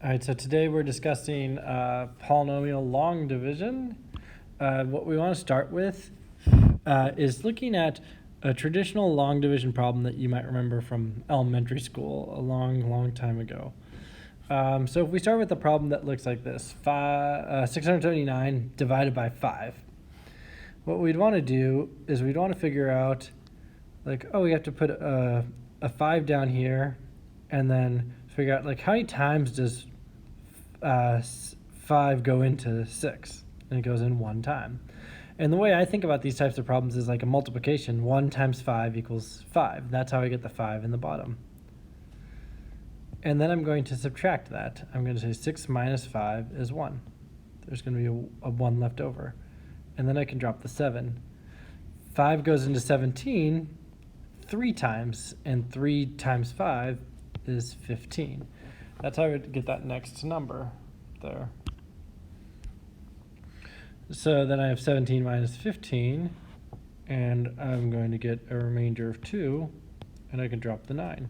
All right, so today we're discussing polynomial long division. What we want to start with is looking at a traditional long division problem that you might remember from elementary school a long time ago. So if we start with a problem that looks like this, 679 divided by 5. What we'd want to do is we'd want to figure out, like, we have to put a 5 down here, and then figure out, like, how many times does 5 go into 6? And it goes in one time. And the way I think about these types of problems is like a multiplication. 1 times 5 equals 5. That's how I get the 5 in the bottom. And then I'm going to subtract that. I'm going to say 6 minus 5 is 1. There's going to be a 1 left over. And then I can drop the 7. 5 goes into 17 3 times, and 3 times 5 is 15. That's how I would get that next number there. So then I have 17 minus 15, and I'm going to get a remainder of 2, and I can drop the 9.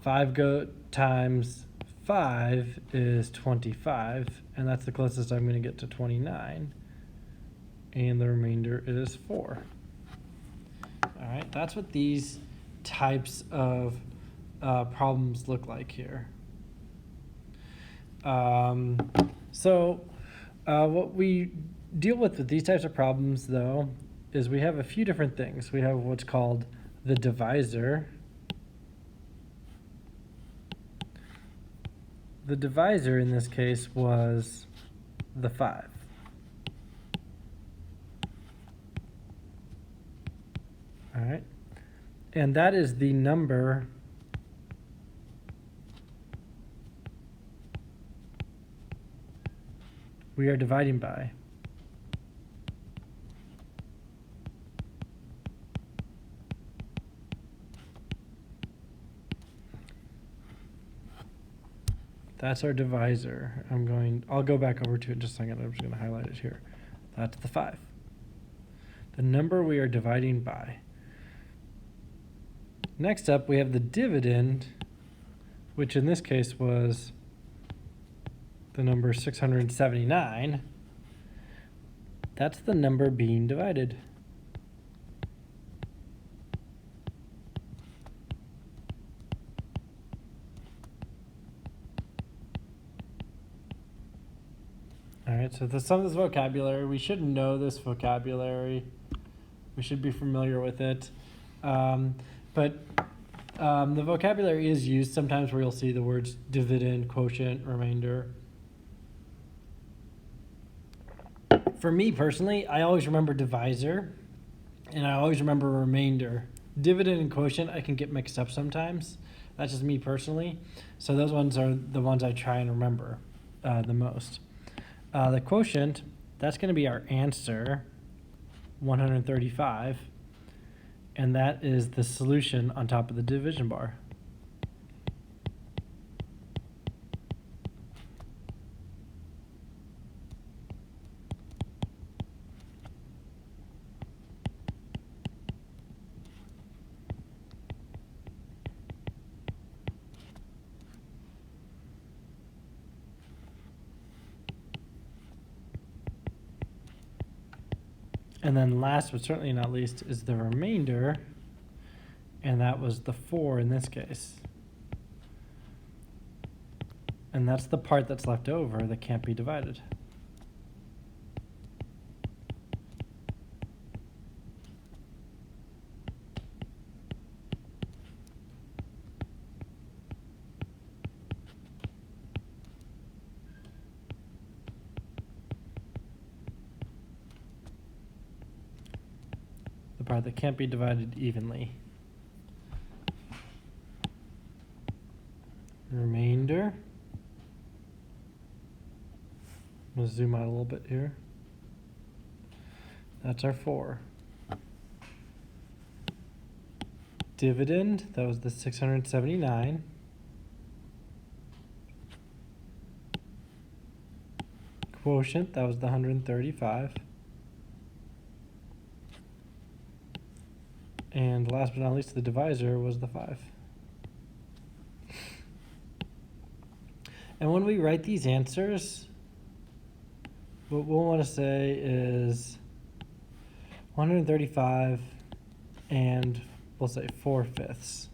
5 times 5 is 25, and that's the closest I'm going to get to 29, and the remainder is 4. All right, that's what these types of problems look like here. What we deal with these types of problems, though, is we have a few different things. We have what's called the divisor. The divisor in this case was the 5. All right, and that is the number we are dividing by. That's our divisor. I'll go back over to it in just a second. I'm just going to highlight it here. That's the 5. The number we are dividing by. Next up, we have the dividend, which in this case was the number 679. That's the number being divided. All right, so some of this vocabulary, we should know this vocabulary. We should be familiar with it. But the vocabulary is used sometimes where you'll see the words dividend, quotient, remainder. For me personally, I always remember divisor, and I always remember remainder. Dividend and quotient I can get mixed up sometimes. That's just me personally. So those ones are the ones I try and remember the most. The quotient, that's going to be our answer, 135. And that is the solution on top of the division bar. And then last but certainly not least is the remainder, and that was the 4 in this case. And that's the part that's left over that can't be divided. The part that can't be divided evenly. Remainder. I'm going to zoom out a little bit here. That's our 4. Dividend, that was the 679. Quotient, that was the 135. And last but not least, the divisor was the 5. And when we write these answers, what we'll want to say is 135 and we'll say 4/5.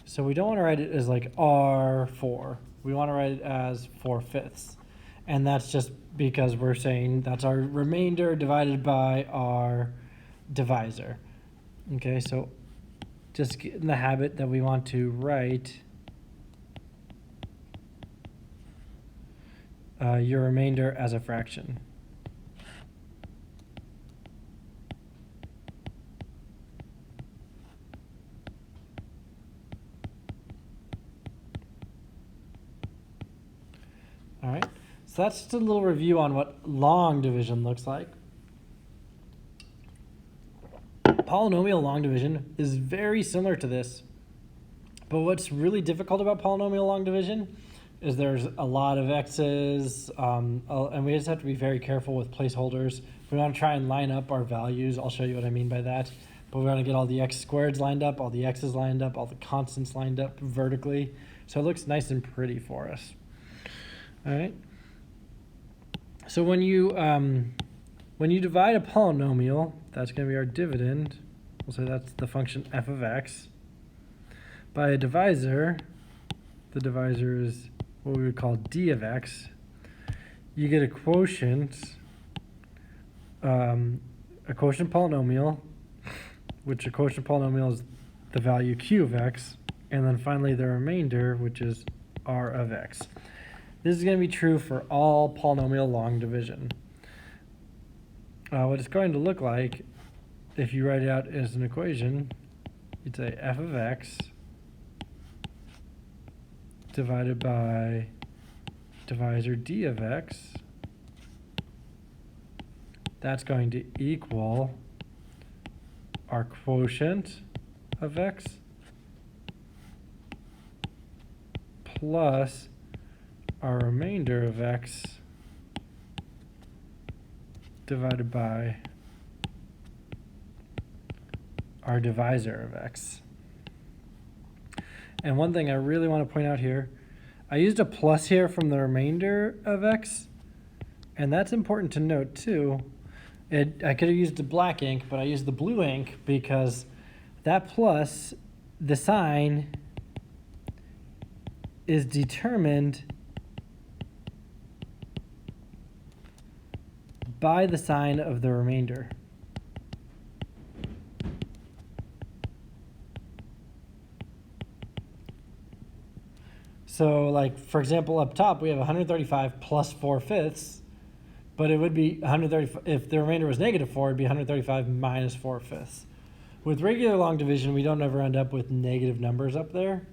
So we don't want to write it as like R4. We want to write it as 4/5. And that's just because we're saying that's our remainder divided by our divisor. Okay, so just get in the habit that we want to write your remainder as a fraction. All right, so that's just a little review on what long division looks like. Polynomial long division is very similar to this, but what's really difficult about polynomial long division is there's a lot of x's, and we just have to be very careful with placeholders. We want to try and line up our values. I'll show you what I mean by that. But we want to get all the x squareds lined up, all the x's lined up, all the constants lined up vertically, so it looks nice and pretty for us. All right. So when you divide a polynomial, that's going to be our dividend. We'll say that's the function f of x. By a divisor, the divisor is what we would call d of x. You get a quotient polynomial, which a quotient polynomial is the value q of x, and then finally the remainder, which is r of x. This is going to be true for all polynomial long division. What it's going to look like, if you write it out as an equation, you'd say f of x divided by divisor d of x. That's going to equal our quotient of x plus our remainder of x divided by our divisor of x. And one thing I really want to point out here, I used a plus here from the remainder of x, and that's important to note too. I could have used the black ink, but I used the blue ink because that plus, the sign is determined by the sign of the remainder. So like, for example, up top, we have 135 plus 4/5, but it would be 135, if the remainder was -4, it'd be 135 minus 4/5. With regular long division, we don't ever end up with negative numbers up there.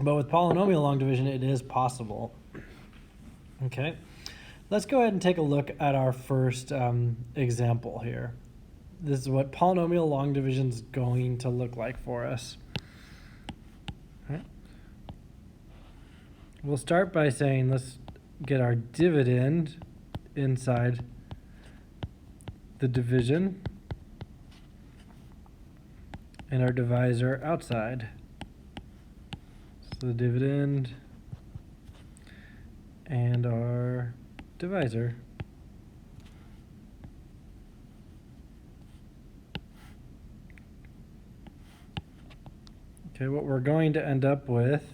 But with polynomial long division, it is possible. Okay, let's go ahead and take a look at our first example here. This is what polynomial long division is going to look like for us. Okay. We'll start by saying let's get our dividend inside the division and our divisor outside. So the dividend and our divisor. Okay, what we're going to end up with,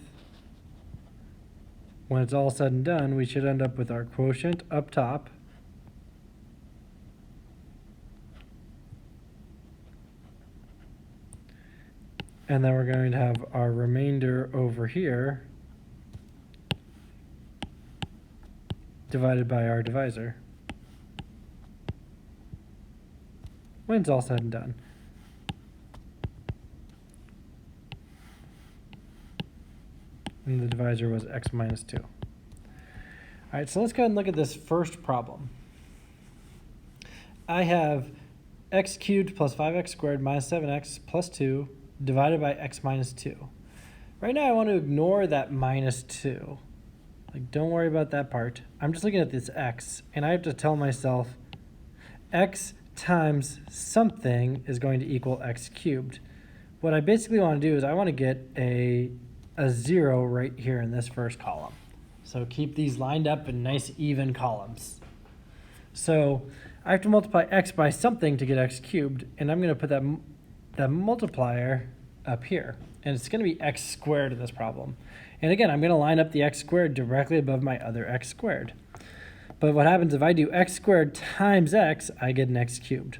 when it's all said and done, we should end up with our quotient up top, and then we're going to have our remainder over here divided by our divisor when it's all said and done. And the divisor was x minus 2. All right, so let's go ahead and look at this first problem. I have x cubed plus 5x squared minus 7x plus 2 divided by x minus 2. Right now I want to ignore that minus 2. Like, don't worry about that part. I'm just looking at this x, and I have to tell myself x times something is going to equal x cubed. what I basically want to do is I want to get a 0 right here in this first column. So keep these lined up in nice even columns. So I have to multiply x by something to get x cubed, and I'm going to put that multiplier up here. And it's going to be x squared in this problem. And again, I'm going to line up the x squared directly above my other x squared. But what happens if I do x squared times x, I get an x cubed.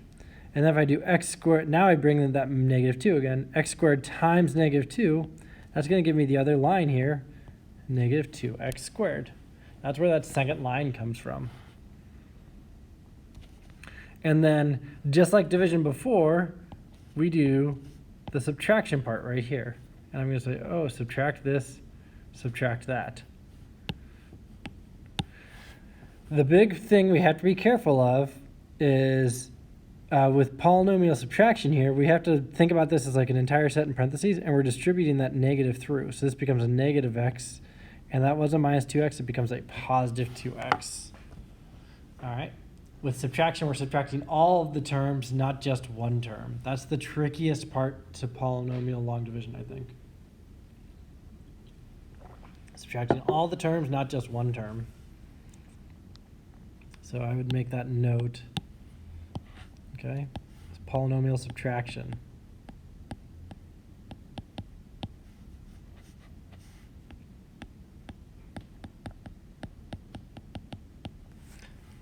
And then if I do x squared, now I bring in that negative 2 again, x squared times negative 2, that's going to give me the other line here, negative 2x squared. That's where that second line comes from. And then, just like division before, we do the subtraction part right here. And I'm going to say, oh, subtract this, subtract that. The big thing we have to be careful of is with polynomial subtraction here, we have to think about this as like an entire set in parentheses, and we're distributing that negative through. So this becomes a negative x, and that was a minus 2x. It becomes a positive 2x. All right. With subtraction, we're subtracting all of the terms, not just one term. That's the trickiest part to polynomial long division, I think. Subtracting all the terms, not just one term. So I would make that note. Okay, it's polynomial subtraction.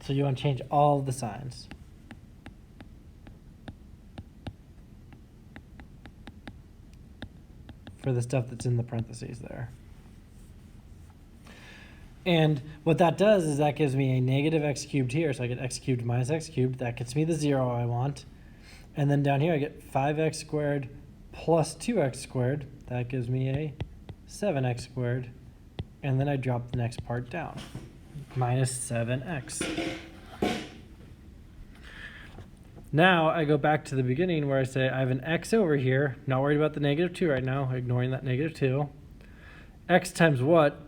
So you want to change all of the signs. For the stuff that's in the parentheses there. And what that does is that gives me a negative x cubed here, so I get x cubed minus x cubed. That gets me the 0 I want. And then down here I get 5x squared plus 2x squared. That gives me a 7x squared. And then I drop the next part down, minus 7x. Now I go back to the beginning where I say I have an x over here, not worried about the negative 2 right now, ignoring that negative 2. X times what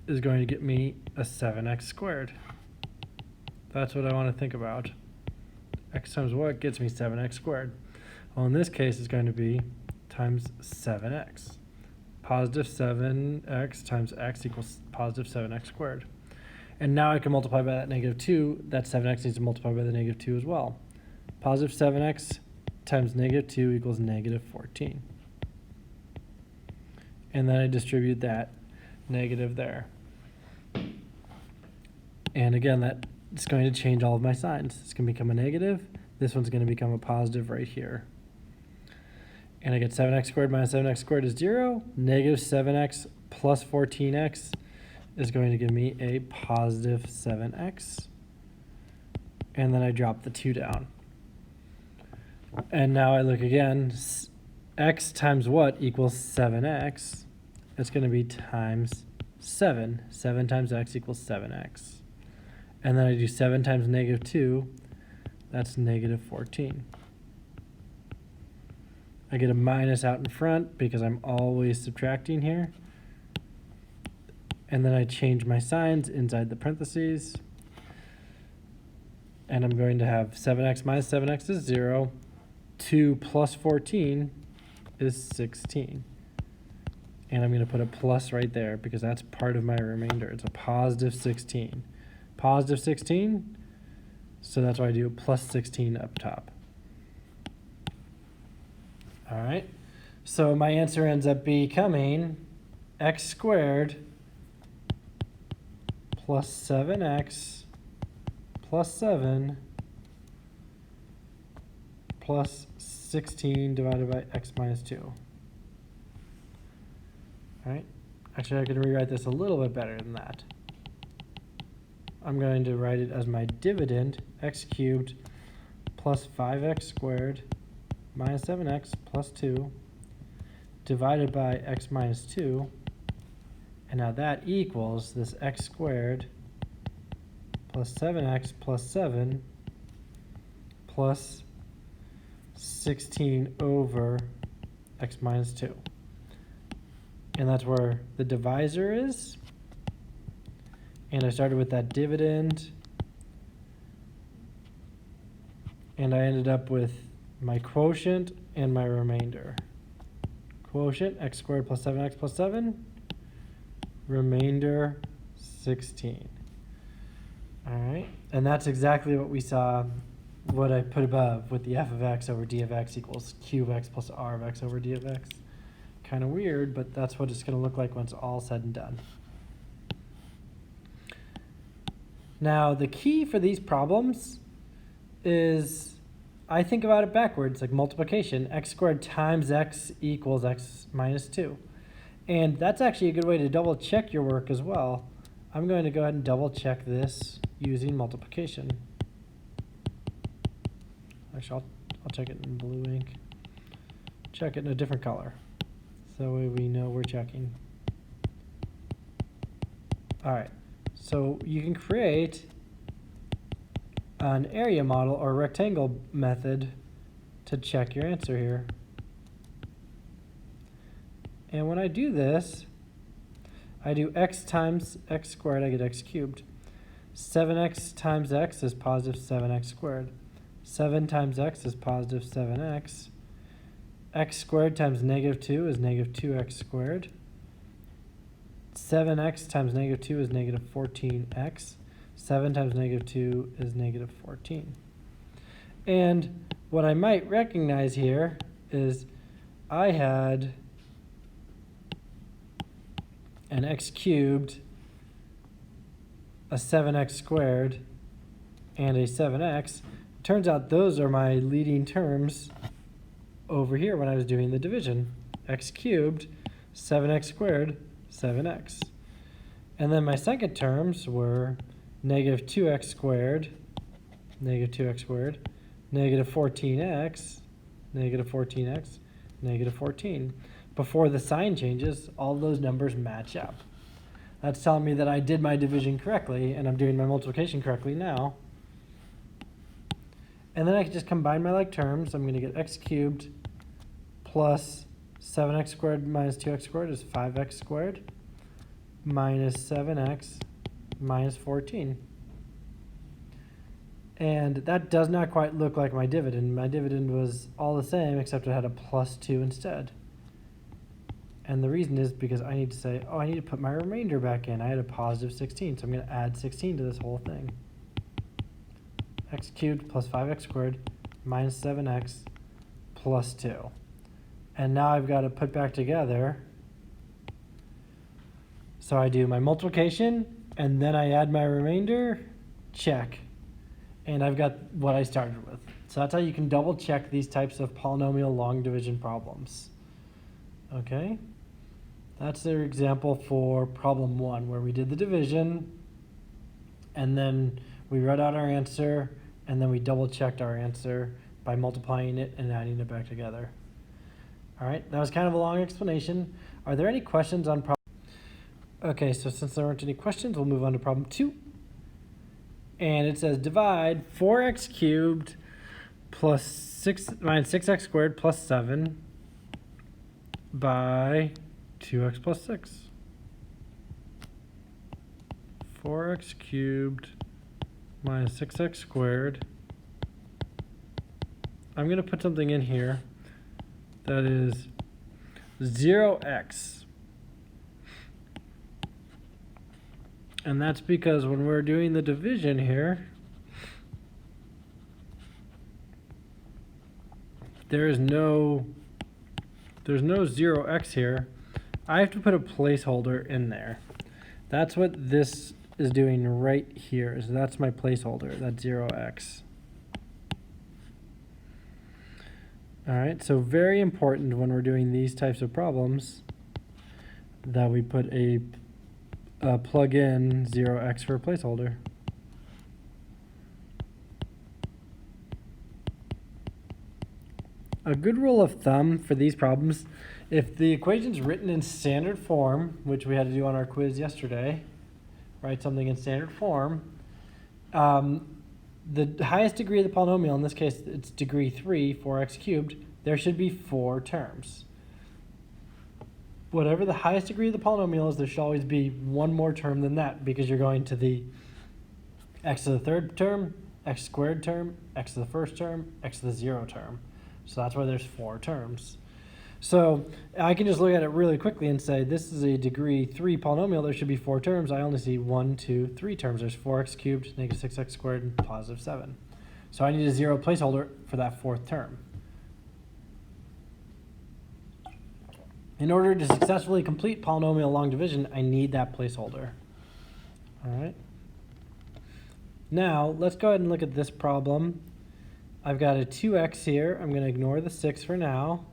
is going to get me a 7x squared. That's what I want to think about. X times what gets me 7x squared? Well, in this case, it's going to be times 7x. Positive 7x times x equals positive 7x squared. And now I can multiply by that negative 2. That 7x needs to multiply by the negative 2 as well. Positive 7x times negative 2 equals negative 14. And then I distribute that negative there. And again, that's going to change all of my signs. It's going to become a negative. This one's going to become a positive right here. And I get 7x squared minus 7x squared is 0. Negative 7x plus 14x is going to give me a positive 7x. And then I drop the 2 down. And now I look again. X times what equals 7x? It's going to be times 7. 7 times x equals 7x. And then I do 7 times negative 2. That's negative 14. I get a minus out in front because I'm always subtracting here. And then I change my signs inside the parentheses. And I'm going to have 7x minus 7x is 0. 2 plus 14 is 16. And I'm going to put a plus right there because that's part of my remainder. It's a positive 16. Positive 16, so that's why I do plus 16 up top. All right, so my answer ends up becoming x squared plus 7x plus 7 plus 16 divided by x minus 2. All right, actually I could rewrite this a little bit better than that. I'm going to write it as my dividend, x cubed plus 5x squared minus 7x plus 2 divided by x minus 2. And now that equals this x squared plus 7x plus 7 plus 16 over x minus 2. And that's where the divisor is. And I started with that dividend. And I ended up with my quotient and my remainder. quotient, x squared plus 7x plus 7, remainder 16. All right, and that's exactly what we saw, what I put above with the f of x over d of x equals q of x plus r of x over d of x. Kind of weird, but that's what it's going to look like when it's all said and done. Now, the key for these problems is I think about it backwards, like multiplication. X squared times x equals x minus 2. And that's actually a good way to double check your work as well. I'm going to go ahead and double check this using multiplication. Actually, I'll check it in blue ink. Check it in a different color. So that way we know we're checking. All right, so you can create an area model or rectangle method to check your answer here. And when I do this, I do x times x squared, I get x cubed. 7x times x is positive 7x squared. 7 times x is positive 7x. X squared times negative 2 is negative 2x squared. 7x times negative 2 is negative 14x. 7 times negative 2 is negative 14. And what I might recognize here is I had an x cubed, a 7x squared, and a 7x. Turns out those are my leading terms over here when I was doing the division. X cubed, 7x squared, 7x. And then my second terms were negative 2x squared, negative 2x squared, negative 14x, negative 14x, negative 14. Before the sign changes, all those numbers match up. That's telling me that I did my division correctly, and I'm doing my multiplication correctly now. And then I can just combine my like terms. I'm going to get x cubed plus 7x squared minus 2x squared is 5x squared minus 7x minus 14. And that does not quite look like my dividend. My dividend was all the same, except it had a plus 2 instead. And the reason is because I need to say, oh, I need to put my remainder back in. I had a positive 16, so I'm going to add 16 to this whole thing. X cubed plus 5x squared minus 7x plus 2. And now I've got to put back together. So I do my multiplication, and then I add my remainder, check. And I've got what I started with. So that's how you can double check these types of polynomial long division problems. Okay? That's their example for problem 1, where we did the division, and then we wrote out our answer, and then we double checked our answer by multiplying it and adding it back together. All right, that was kind of a long explanation. Are there any questions on problem? Okay, so since there aren't any questions, we'll move on to problem 2. And it says divide 4x cubed plus 6 minus 6x squared plus 7 by 2x plus 6. 4x cubed minus 6x squared. I'm going to put something in here that is 0x. And that's because when we're doing the division here, there's no 0x here. I have to put a placeholder in there. That's what this is doing right here. So that's my placeholder. That's 0x. All right, so very important when we're doing these types of problems that we put a plug in 0x for a placeholder. A good rule of thumb for these problems, if the equation's written in standard form, which we had to do on our quiz yesterday, write something in standard form, the highest degree of the polynomial, in this case it's degree 3, 4x cubed, there should be 4 terms. Whatever the highest degree of the polynomial is, there should always be one more term than that, because you're going to the x to the third term, x squared term, x to the first term, x to the 0 term. So that's why there's 4 terms. So I can just look at it really quickly and say, this is a degree 3 polynomial. There should be 4 terms. I only see 1, 2, 3 terms. There's 4x cubed, negative 6x squared, and positive 7. So I need a 0 placeholder for that 4th term. In order to successfully complete polynomial long division, I need that placeholder. All right. Now, let's go ahead and look at this problem. I've got a 2x here. I'm going to ignore the 6 for now.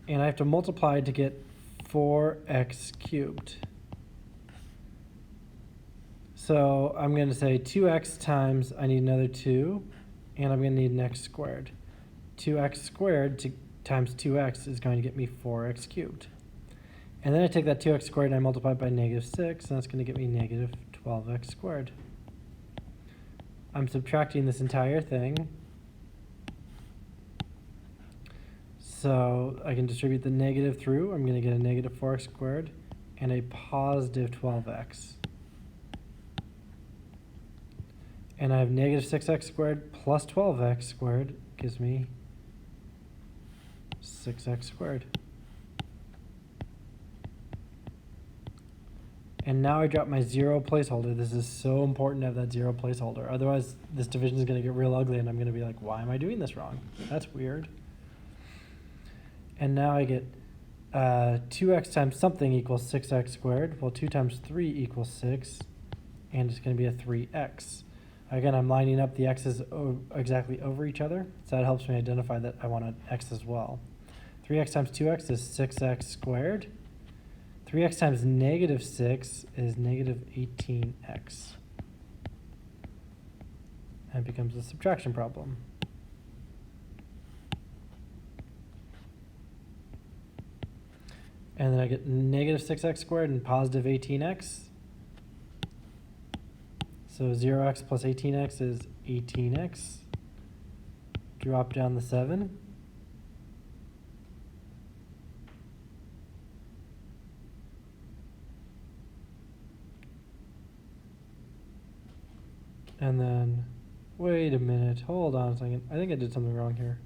And I have to multiply to get 4x cubed. So I'm going to say 2x times, I need another 2, and I'm going to need an x squared. 2x squared times 2x is going to get me 4x cubed. And then I take that 2x squared and I multiply it by negative 6, and that's going to get me negative 12x squared. I'm subtracting this entire thing. So I can distribute the negative through. I'm going to get a negative 4x squared and a positive 12x. And I have negative 6x squared plus 12x squared gives me 6x squared. And now I drop my 0 placeholder. This is so important to have that 0 placeholder. Otherwise, this division is going to get real ugly, and I'm going to be like, why am I doing this wrong? That's weird. And now I get 2x times something equals 6x squared. Well, 2 times 3 equals 6, and it's going to be a 3x. Again, I'm lining up the x's exactly over each other, so that helps me identify that I want an x as well. 3x times 2x is 6x squared. 3x times negative 6 is negative 18x. And it becomes a subtraction problem. And then I get negative 6x squared and positive 18x. So 0x plus 18x is 18x. Drop down the 7. And then, wait a minute, hold on a second. I think I did something wrong here.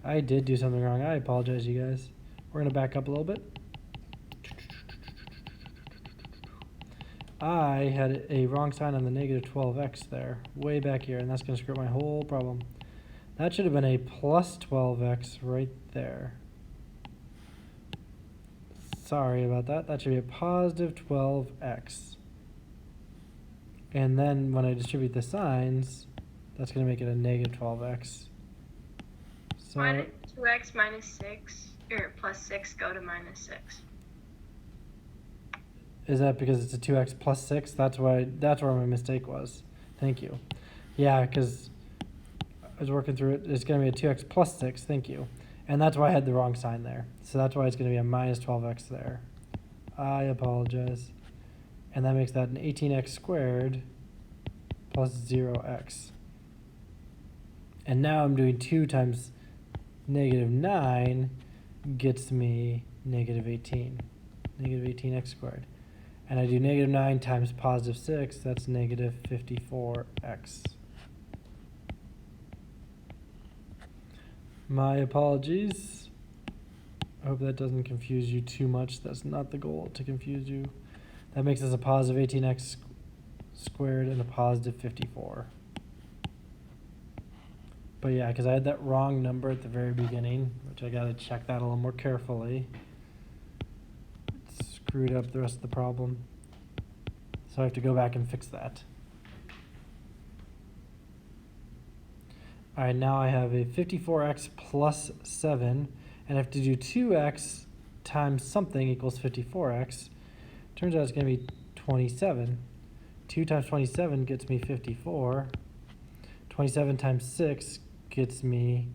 I did do something wrong. I apologize, you guys. We're going to back up a little bit. I had a wrong sign on the negative 12x there, way back here, and that's going to screw up my whole problem. That should have been a plus 12x right there. Sorry about that. That should be a positive 12x. And then when I distribute the signs, that's going to make it a negative 12x. So why did 2x minus 6 or plus 6 go to minus 6? Is that because it's a 2x plus 6? That's where my mistake was. Thank you. Yeah, because I was working through it. It's going to be a 2x plus 6. Thank you. And that's why I had the wrong sign there. So that's why it's going to be a minus 12x there. I apologize. And that makes that an 18x squared plus 0x. And now I'm doing 2 times negative 9 gets me negative 18. Negative 18x squared. And I do negative 9 times positive 6, that's negative 54x. My apologies. I hope that doesn't confuse you too much. That's not the goal, to confuse you. That makes us a positive 18x squared and a positive 54. But yeah, because I had that wrong number at the very beginning, which I got to check that a little more carefully. It screwed up the rest of the problem. So I have to go back and fix that. All right, now I have a 54x plus 7, and I have to do 2x times something equals 54x. Turns out it's going to be 27. 2 times 27 gets me 54. 27 times 6 gets me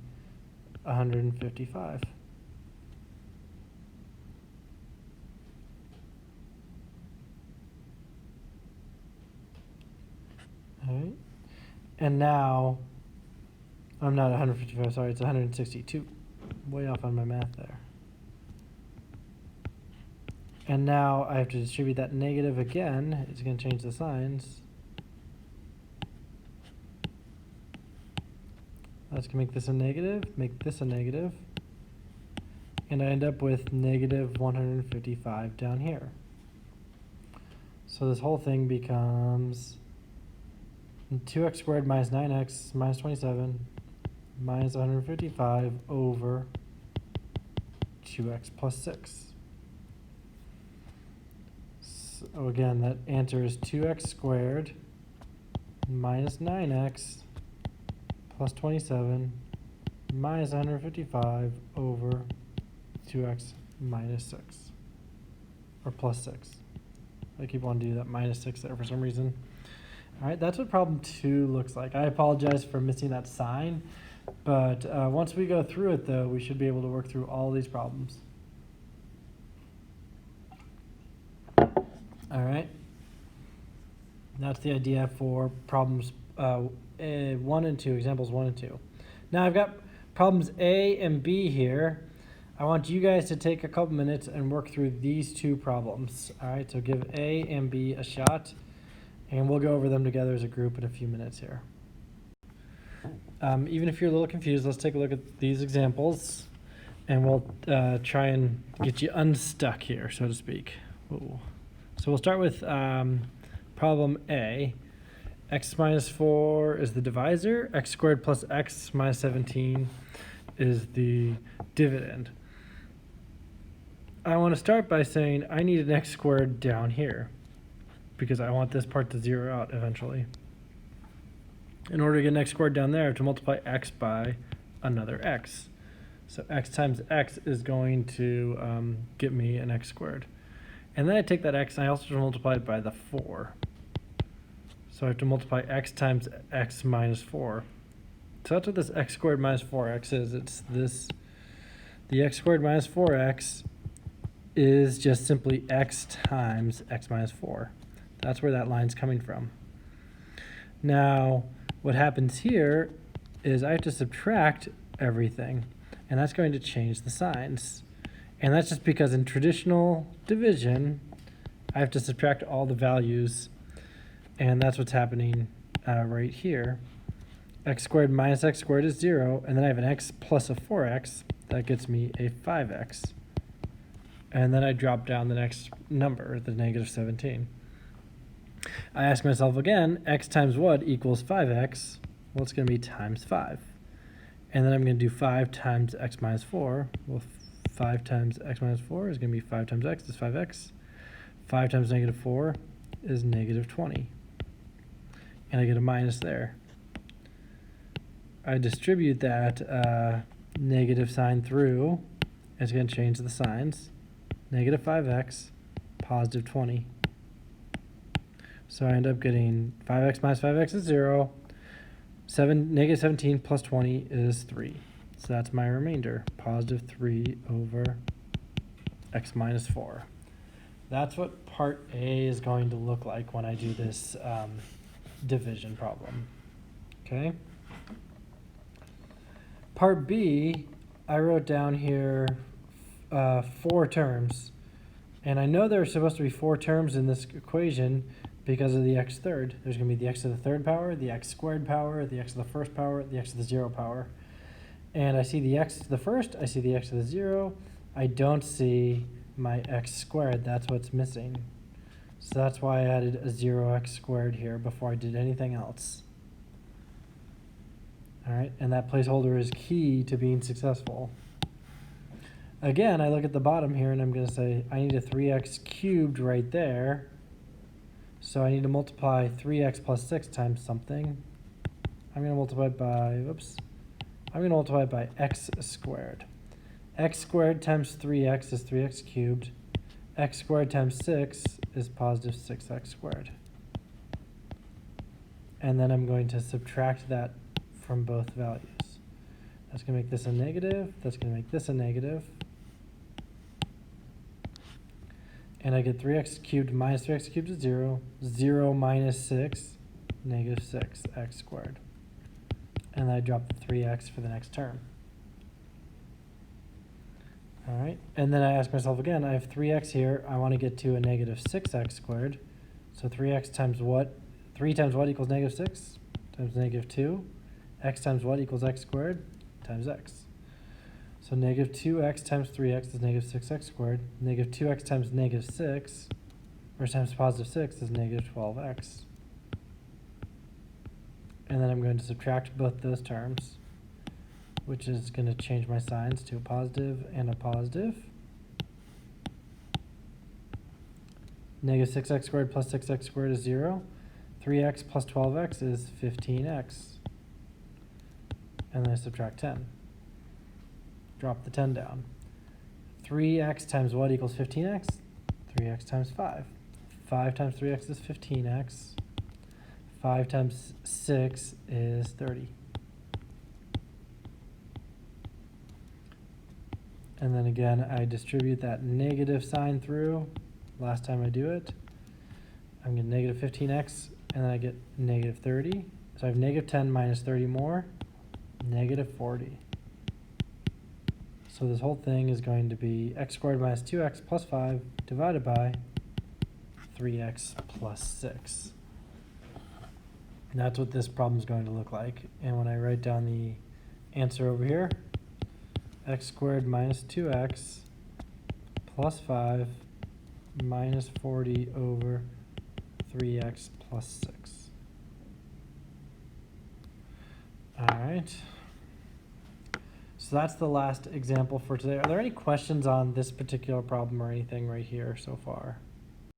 155. All right. And now, I'm not 155, sorry, it's 162. Way off on my math there. And now I have to distribute that negative again. It's going to change the signs. That's going to make this a negative, make this a negative. and I end up with negative 155 down here. So this whole thing becomes 2x squared minus 9x minus 27 minus 155 over 2x plus 6. So again, that answer is 2x squared minus 9x plus 27 minus 155 over 2x minus 6, or plus 6. I keep wanting to do that minus 6 there for some reason. All right, that's what problem 2 looks like. I apologize for missing that sign, but once we go through it, though, we should be able to work through all these problems. All right, that's the idea for problems 1 and 2, examples 1 and 2. Now I've got problems A and B here. I want you guys to take a couple minutes and work through these two problems. All right, so give A and B a shot, and we'll go over them together as a group in a few minutes here. Even if you're a little confused, let's take a look at these examples, and we'll try and get you unstuck here, so to speak. Ooh. So we'll start with problem A. X minus 4 is the divisor. X squared plus x minus 17 is the dividend. I want to start by saying I need an x squared down here because I want this part to zero out eventually. In order to get an x squared down there, I have to multiply x by another x. So x times x is going to get me an x squared. And then I take that x and I also have to multiply it by the 4. So I have to multiply x times x minus 4. So that's what this x squared minus 4x is. It's this, the x squared minus 4x is just simply x times x minus 4. That's where that line's coming from. Now, what happens here is I have to subtract everything, and that's going to change the signs. And that's just because in traditional division, I have to subtract all the values, and that's what's happening right here. X squared minus x squared is 0, and then I have an x plus a 4x. That gets me a 5x. And then I drop down the next number, the negative 17. I ask myself again, x times what equals 5x? Well, it's going to be times 5. And then I'm going to do 5 times x minus 4. Well, 5 times x minus 4 is going to be 5 times x is 5x. 5 times negative 4 is negative 20. And I get a minus there. I distribute that negative sign through. It's going to change the signs. Negative 5x, positive 20. So I end up getting 5x minus 5x is 0. Negative 17 plus 20 is 3. So that's my remainder, positive 3 over x minus 4. That's what part A is going to look like when I do this division problem. Okay? Part B, I wrote down here 4 terms. And I know there are supposed to be 4 terms in this equation because of the x third. There's going to be the x to the third power, the x squared power, the x to the first power, the x to the 0 power. And I see the x to the first, I see the x to the 0. I don't see my x squared. That's what's missing. So that's why I added a 0x squared here before I did anything else. All right, and that placeholder is key to being successful. Again, I look at the bottom here and I'm going to say I need a 3x cubed right there. So I need to multiply 3x plus 6 times something. I'm going to multiply it by, I'm going to multiply it by x squared. X squared times 3x is 3x cubed. X squared times 6 is positive 6x squared. And then I'm going to subtract that from both values. That's going to make this a negative. That's going to make this a negative. And I get 3x cubed minus 3x cubed is 0. 0 minus 6, negative 6x squared. And then I drop the 3x for the next term. All right, and then I ask myself again, I have 3x here. I want to get to a negative 6x squared. So 3x times what? 3 times what equals negative 6 times negative 2. X times what equals x squared times x. So negative 2x times 3x is negative 6x squared. Negative 2x times negative 6, or times positive 6, is negative 12x. And then I'm going to subtract both those terms, which is going to change my signs to a positive and a positive. Negative 6x squared plus 6x squared is 0. 3x plus 12x is 15x. And then I subtract 10. Drop the 10 down. 3x times what equals 15x? 3x times 5. 5 times 3x is 15x. 5 times 6 is 30. And then again, I distribute that negative sign through. Last time I do it, I'm getting negative 15x, and then I get negative 30. So I have negative 10 minus 30 more, negative 40. So this whole thing is going to be x squared minus 2x plus 5 divided by 3x plus 6. And that's what this problem is going to look like. And when I write down the answer over here, x squared minus 2x plus 5 minus 40 over 3x plus 6. All right. So that's the last example for today. Are there any questions on this particular problem or anything right here so far?